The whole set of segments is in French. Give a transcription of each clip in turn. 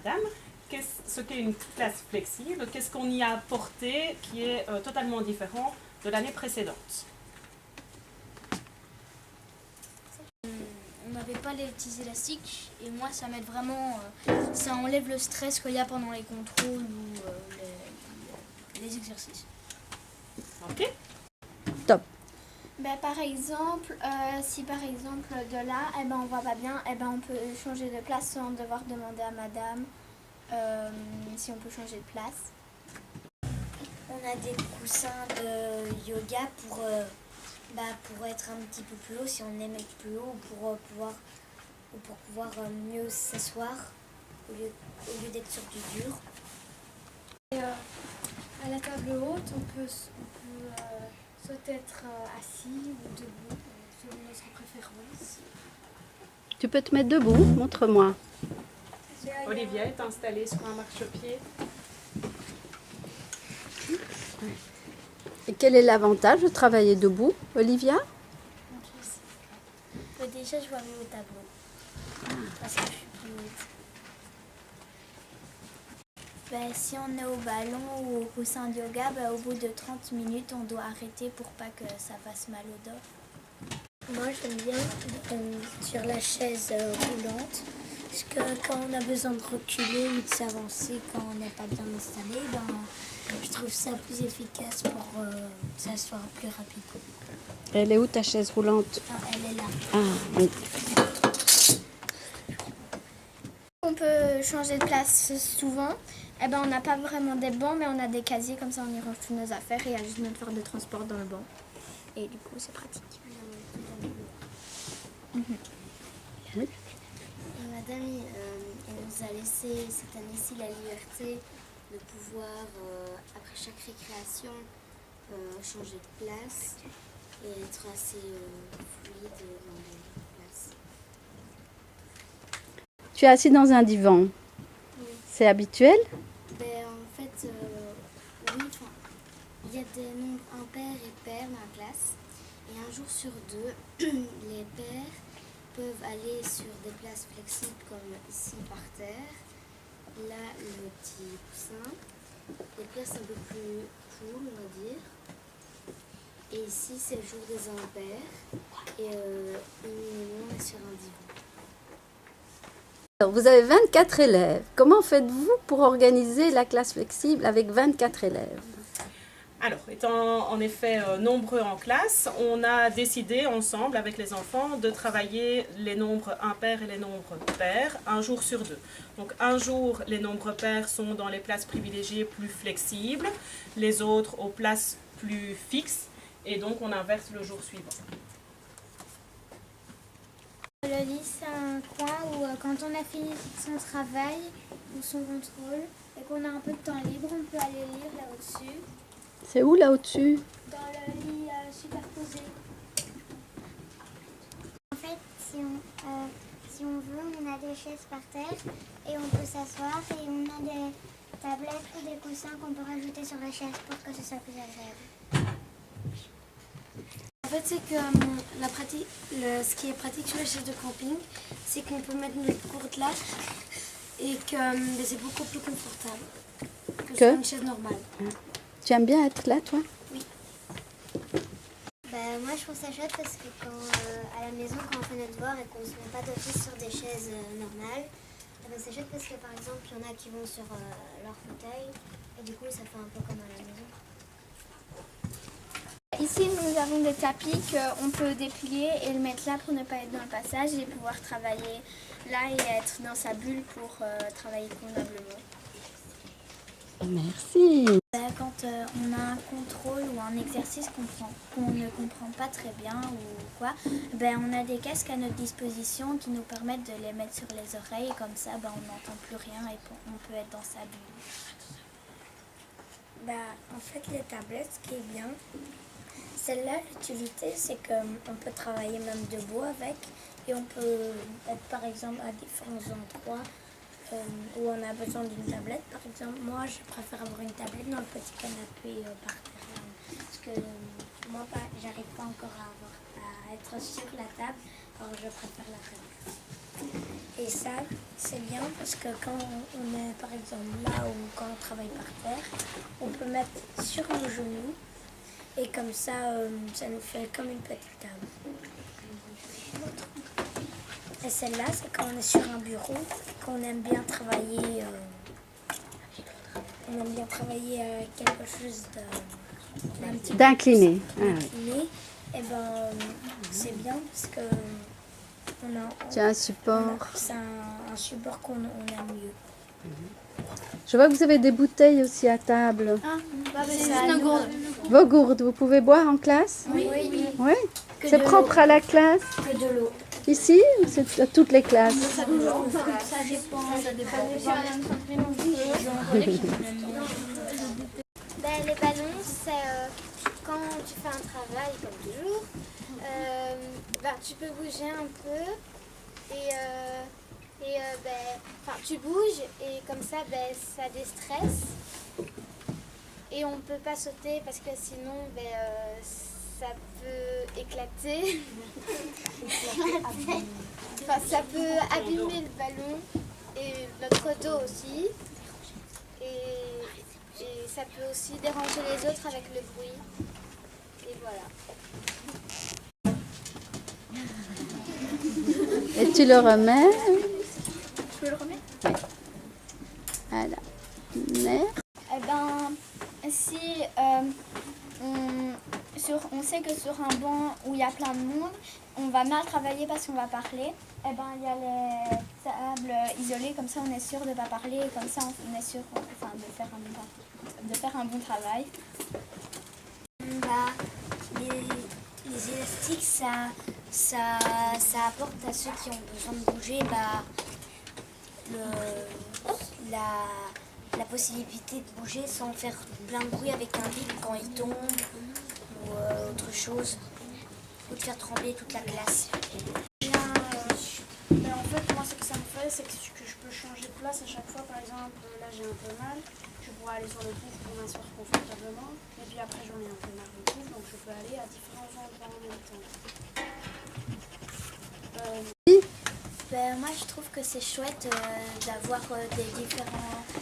madame ce qu'est une classe flexible, qu'est-ce qu'on y a apporté qui est totalement différent de l'année précédente. On n'avait pas les petits élastiques et moi ça m'aide vraiment, ça enlève le stress qu'il y a pendant les contrôles ou les exercices. Ok. Top. Ben, par exemple, si par exemple de là, eh ben, on voit pas bien, eh ben, on peut changer de place sans devoir demander à madame si on peut changer de place. On a des coussins de yoga pour être un petit peu plus haut, si on aime être plus haut, pour pouvoir mieux s'asseoir au lieu d'être sur du dur. Et, à la table haute, on peut soit être assis ou debout, selon notre préférence. Tu peux te mettre debout, montre-moi. Olivia est installée sur un marchepied. Et quel est l'avantage de travailler debout, Olivia? Déjà, je vois mieux au tableau. Parce que je suis plus haute. Ben, si on est au ballon ou au coussin de yoga, au bout de 30 minutes, on doit arrêter pour pas que ça fasse mal au dos. Moi, j'aime bien sur la chaise roulante. Parce que quand on a besoin de reculer ou de s'avancer, quand on n'est pas bien installé, je trouve ça plus efficace pour s'asseoir plus rapidement. Elle est où ta chaise roulante? Elle est là. Ah, oui. On peut changer de place souvent. Eh ben, on n'a pas vraiment des bancs, mais on a des casiers, comme ça on y range toutes nos affaires et il y a juste notre part de transport dans le banc. Et du coup, c'est pratique. Oui. Madame, elle nous a laissé cette année-ci la liberté de pouvoir, après chaque récréation, changer de place et être assez fluide dans les places. Tu es assis dans un divan. Oui. C'est habituel? En fait, oui, il y a des nombres impairs et pairs dans la classe. Et un jour sur deux, les pairs peuvent aller sur des places flexibles comme ici par terre. Là, le petit coussin. Les places un peu plus cool, on va dire. Et ici, c'est le jour des impairs. Et on est sur un divan. Alors, vous avez 24 élèves. Comment faites-vous pour organiser la classe flexible avec 24 élèves? Alors, étant en effet nombreux en classe, on a décidé ensemble avec les enfants de travailler les nombres impairs et les nombres pairs un jour sur deux. Donc un jour, les nombres pairs sont dans les places privilégiées plus flexibles, les autres aux places plus fixes, et donc on inverse le jour suivant. Le lit, c'est un coin où quand on a fini son travail ou son contrôle et qu'on a un peu de temps libre, on peut aller lire là au-dessus. C'est où là au-dessus? Dans le lit superposé. En fait, si on veut, on a des chaises par terre et on peut s'asseoir et on a des tablettes ou des coussins qu'on peut rajouter sur la chaise pour que ce soit plus agréable. En fait, c'est que ce qui est pratique sur les chaises de camping, c'est qu'on peut mettre notre gourde là et que c'est beaucoup plus confortable que sur une chaise normale. Tu aimes bien être là, toi? Oui. Moi, je trouve ça chouette parce que à la maison, quand on fait notre devoir et qu'on ne se met pas d'office sur des chaises normales, c'est chouette parce que par exemple, il y en a qui vont sur leur fauteuil et du coup, ça fait un peu comme à la maison. Ici, nous avons des tapis qu'on peut déplier et le mettre là pour ne pas être dans le passage et pouvoir travailler là et être dans sa bulle pour travailler convenablement. Merci. Quand on a un contrôle ou un exercice qu'on ne comprend pas très bien ou quoi, on a des casques à notre disposition qui nous permettent de les mettre sur les oreilles et comme ça on n'entend plus rien et on peut être dans sa bulle. En fait, les tablettes, ce qui est bien, celle-là, l'utilité, c'est qu'on peut travailler même debout avec et on peut être par exemple à différents endroits où on a besoin d'une tablette. Par exemple, moi, je préfère avoir une tablette dans le petit canapé par terre. Parce que moi, j'arrive pas encore à être sur la table, alors je préfère la tablette. Et ça, c'est bien parce que quand on est par exemple là ou quand on travaille par terre, on peut mettre sur nos genoux et comme ça, ça nous fait comme une petite table. Et celle-là, c'est quand on est sur un bureau, qu'on aime bien travailler, quelque chose d'un petit peu D'incliné. Ah, oui. incliné. Et ben, c'est bien parce que Tu as un support. c'est un support qu'on aime mieux. Je vois que vous avez des bouteilles aussi à table. C'est juste nos gourdes. Vos gourdes, vous pouvez boire en classe? Oui. Oui. C'est propre à la classe? Que de l'eau. Ici ou c'est à toutes les classes? Ça dépend. Les ballons, c'est quand tu fais un travail comme toujours, tu peux bouger un peu et tu bouges et comme ça, ça déstresse et on peut pas sauter parce que sinon ça peut éclater. Ça peut abîmer le ballon et notre dos aussi. Et ça peut aussi déranger les autres avec le bruit. Et voilà. Et tu le remets? Je peux le remettre? Voilà. Mais Si on sait que sur un banc où il y a plein de monde, on va mal travailler parce qu'on va parler, il y a les tables isolées, comme ça on est sûr de ne pas parler, et comme ça on est sûr de faire un bon travail. Les élastiques, ça apporte à ceux qui ont besoin de bouger la possibilité de bouger sans faire plein de bruit avec un vide quand il tombe ou autre chose, ou de faire trembler toute la classe. En fait, moi, ce que ça me fait, c'est que je peux changer de place à chaque fois. Par exemple, là, j'ai un peu mal. Je pourrais aller sur le pouf pour m'asseoir confortablement. Et puis après, j'en ai un peu marre du pouf, donc je peux aller à différents endroits en même temps. Moi, je trouve que c'est chouette d'avoir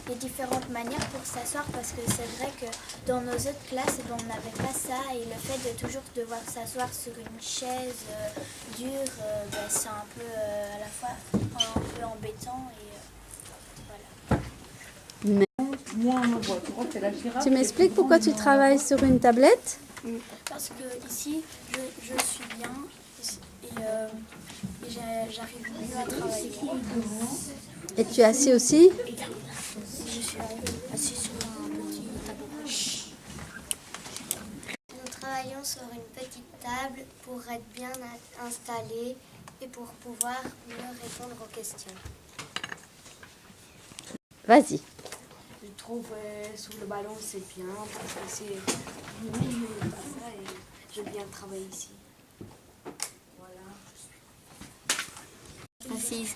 des différentes manières pour s'asseoir parce que c'est vrai que dans nos autres classes, on n'avait pas ça et le fait de toujours devoir s'asseoir sur une chaise dure, c'est un peu à la fois un peu embêtant et voilà. tu m'expliques pourquoi tu travailles sur une tablette? Parce que ici, je suis bien et j'arrive mieux à travailler. Et tu es assis aussi? Je suis assis sur un petit tableau. Nous travaillons sur une petite table pour être bien installés et pour pouvoir mieux répondre aux questions. Vas-y. Je trouve sur le ballon, c'est bien parce que c'est mieux comme ça et j'aime bien travailler ici. Voilà. Assise.